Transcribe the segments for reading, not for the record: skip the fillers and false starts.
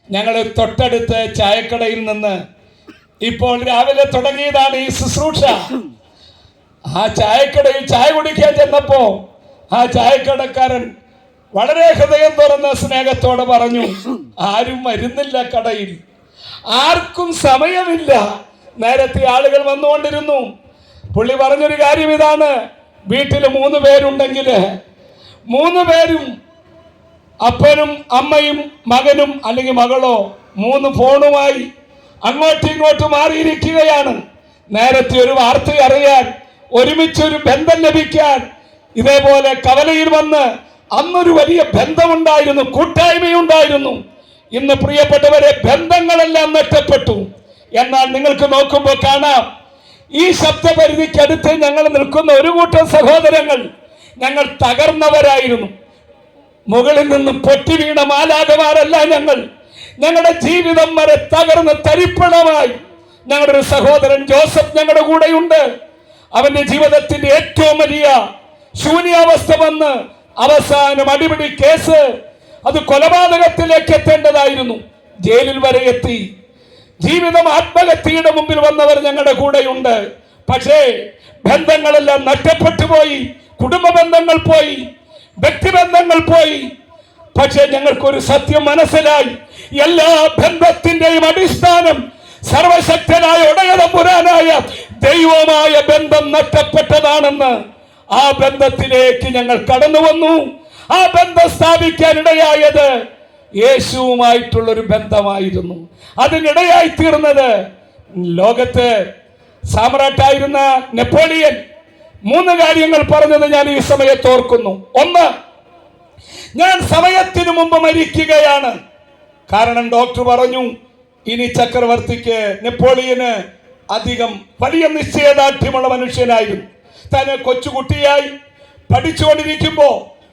ഞങ്ങൾ തൊട്ടടുത്ത് ചായക്കടയിൽ നിന്ന് ഇപ്പോൾ രാവിലെ തുടങ്ങിയതാണ് ഈ ശുശ്രൂഷ. ആ ചായക്കടയിൽ ചായ കുടിക്കാൻ ചെന്നപ്പോ ആ ചായക്കടക്കാരൻ വളരെ ഹൃദയം തുറന്ന സ്നേഹത്തോടെ പറഞ്ഞു, ആരും വരുന്നില്ല കടയിൽ, ആർക്കും സമയമില്ല. നേരത്തെ ആളുകൾ വന്നുകൊണ്ടിരുന്നു. പുള്ളി പറഞ്ഞൊരു കാര്യം ഇതാണ്, വീട്ടിൽ 3 പേരുണ്ടെങ്കിൽ 3 പേരും അപ്പനും അമ്മയും മകനും അല്ലെങ്കിൽ മകളോ 3 ഫോണുമായി അങ്ങോട്ടും ഇങ്ങോട്ടും മാറിയിരിക്കുകയാണ്. നേരത്തെ ഒരു വാർത്ത അറിയാൻ, ഒരുമിച്ചൊരു ബന്ധം ലഭിക്കാൻ ഇതേപോലെ കവലയിൽ വന്ന് അന്നൊരു വലിയ ബന്ധമുണ്ടായിരുന്നു, കൂട്ടായ്മയുണ്ടായിരുന്നു. ഇന്ന് പ്രിയപ്പെട്ടവരെ, ബന്ധങ്ങളെല്ലാം നഷ്ടപ്പെട്ടു. എന്നാൽ നിങ്ങൾക്ക് നോക്കുമ്പോൾ കാണാം, ഈ ശബ്ദപരിധിക്കടുത്ത് ഞങ്ങൾ നിൽക്കുന്ന ഒരു കൂട്ടം സഹോദരങ്ങൾ ഞങ്ങൾ തകർന്നവരായിരുന്നു. മുകളിൽ നിന്ന് പൊട്ടി വീണ മാലാഖമാരല്ല ഞങ്ങൾ. ഞങ്ങളുടെ ജീവിതം വരെ തകർന്ന് തരിപ്പണമായി. ഞങ്ങളുടെ ഒരു സഹോദരൻ ജോസഫ് ഞങ്ങളുടെ കൂടെയുണ്ട്. അവന്റെ ജീവിതത്തിന്റെ ഏറ്റവും വലിയ ശൂന്യാവസ്ഥ വന്ന് അവസാനം അടിപിടി കേസ്, അത് കൊലപാതകത്തിലേക്ക് എത്തേണ്ടതായിരുന്നു, ജയിലിൽ വരെ എത്തി. ജീവിതം ആത്മഹത്യയുടെ മുമ്പിൽ വന്നവർ ഞങ്ങളുടെ കൂടെയുണ്ട്. പക്ഷേ ബന്ധങ്ങളെല്ലാം നഷ്ടപ്പെട്ടു പോയി, കുടുംബ ബന്ധങ്ങൾ പോയി, വ്യക്തിബന്ധങ്ങൾ പോയി. പക്ഷേ ഞങ്ങൾക്കൊരു സത്യം മനസ്സിലായി, എല്ലാ ബന്ധത്തിന്റെയും അടിസ്ഥാനം സർവശക്തനായ ഉടയതമ്പുരാനായ ദൈവമായ ബന്ധം നഷ്ടപ്പെട്ടതാണെന്ന്. ആ ബന്ധത്തിലേക്ക് ഞങ്ങൾ കടന്നു വന്നു. ആ ബന്ധം സ്ഥാപിക്കാൻ ഇടയായത് യേശുവുമായിട്ടുള്ളൊരു ബന്ധമായിരുന്നു. അതിനിടയായി തീർന്നത് ലോകത്ത് സാമ്രാട്ടായിരുന്ന നെപ്പോളിയൻ 3 കാര്യങ്ങൾ പറഞ്ഞത് ഞാൻ ഈ സമയത്ത് ഓർക്കുന്നു. 1, ഞാൻ സമയത്തിന് മുമ്പ് മരിക്കുകയാണ്. കാരണം ഡോക്ടർ പറഞ്ഞു, ഇനി ചക്രവർത്തിക്ക്, നെപ്പോളിയന് അധികം വലിയ നിശ്ചയദാർഢ്യമുള്ള മനുഷ്യനായിരുന്നു. തന്നെ കൊച്ചുകുട്ടിയായി പഠിച്ചുകൊണ്ടിരിക്കുമ്പോ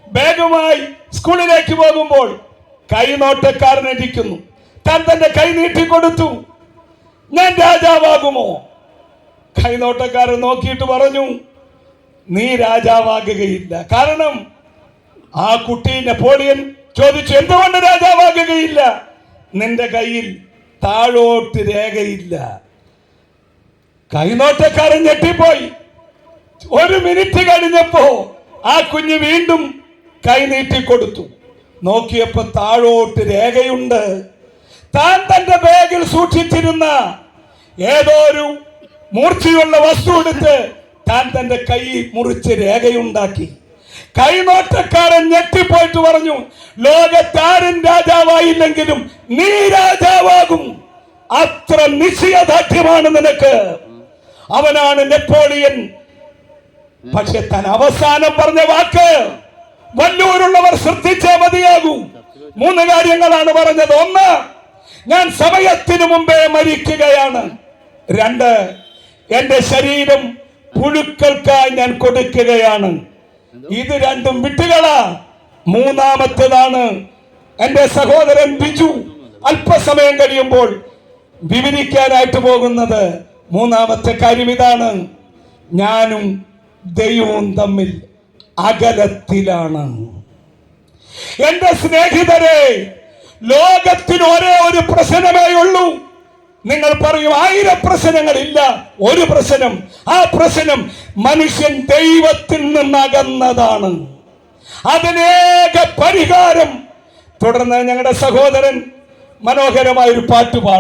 ബാഗുമായി സ്കൂളിലേക്ക് പോകുമ്പോൾ കൈനോട്ടക്കാരൻ ഇരിക്കുന്നു. താൻ തന്റെ കൈ നീട്ടിക്കൊടുത്തു, ഞാൻ രാജാവാകുമോ? കൈനോട്ടക്കാരൻ നോക്കിയിട്ട് പറഞ്ഞു, നീ രാജാവാകുകയില്ല. കാരണം ആ കുട്ടി, നെപ്പോളിയൻ ചോദിച്ചു, എന്തുകൊണ്ട് രാജാവാകുകയില്ല? നിന്റെ കയ്യിൽ താഴോട്ട് രേഖയില്ല. കൈനോട്ടക്കാരൻ ഞെട്ടിപ്പോയി. 1 മിനിറ്റ് കഴിഞ്ഞപ്പോ ആ കുഞ്ഞ് വീണ്ടും കൈ നീട്ടിക്കൊടുത്തു. നോക്കിയപ്പോ താഴോട്ട് രേഖയുണ്ട്. താൻ തന്റെ ബാഗിൽ സൂക്ഷിച്ചിരുന്ന ഏതോ ഒരു മൂർച്ചയുള്ള വസ്തു എടുത്ത് താൻ തന്റെ കൈ മുറിച്ച് രേഖയുണ്ടാക്കി. കൈനോട്ടക്കാരൻ ഞെട്ടിപ്പോയിട്ട് പറഞ്ഞു, ലോകത്താരും രാജാവായില്ലെങ്കിലും നീ രാജാവാകും. അത്ര നിശ്ചയദാർഢ്യമാണ് നിനക്ക്. അവനാണ് നെപ്പോളിയൻ. പക്ഷെ താൻ അവസാനം പറഞ്ഞ വാക്ക് വല്ലൂരുള്ളവർ ശ്രദ്ധിച്ചേ മതിയാകൂ. 3 കാര്യങ്ങളാണ് പറഞ്ഞത്. 1, ഞാൻ സമയത്തിനു മുമ്പേ മരിക്കുകയാണ്. 2, എന്റെ ശരീരം പുഴുക്കൾക്കായി ഞാൻ കൊടുക്കുകയാണ്. ഇത് രണ്ടും വിട്ടുകളാ. 3-ാമത്തേതാണ് എന്റെ സഹോദരൻ ബിജു അല്പസമയം കഴിയുമ്പോൾ വിവരിക്കാനായിട്ട് പോകുന്നത്. 3-ാമത്തെ കാര്യം ഇതാണ്, ഞാനും ദൈവവും തമ്മിൽ അകലത്തിലാണ്. എന്റെ സ്നേഹിതരെ, ലോകത്തിന് ഒരേ ഒരു പ്രശ്നമേ ഉള്ളൂ. നിങ്ങൾ പറയും 1000 പ്രശ്നങ്ങളില്ല, ഒരു പ്രശ്നം. ആ പ്രശ്നം മനുഷ്യൻ ദൈവത്തിൽ നിന്നകന്നതാണ്. അതിനേക പരിഹാരം. തുടർന്ന് ഞങ്ങളുടെ സഹോദരൻ മനോഹരമായൊരു പാട്ട് പാടും.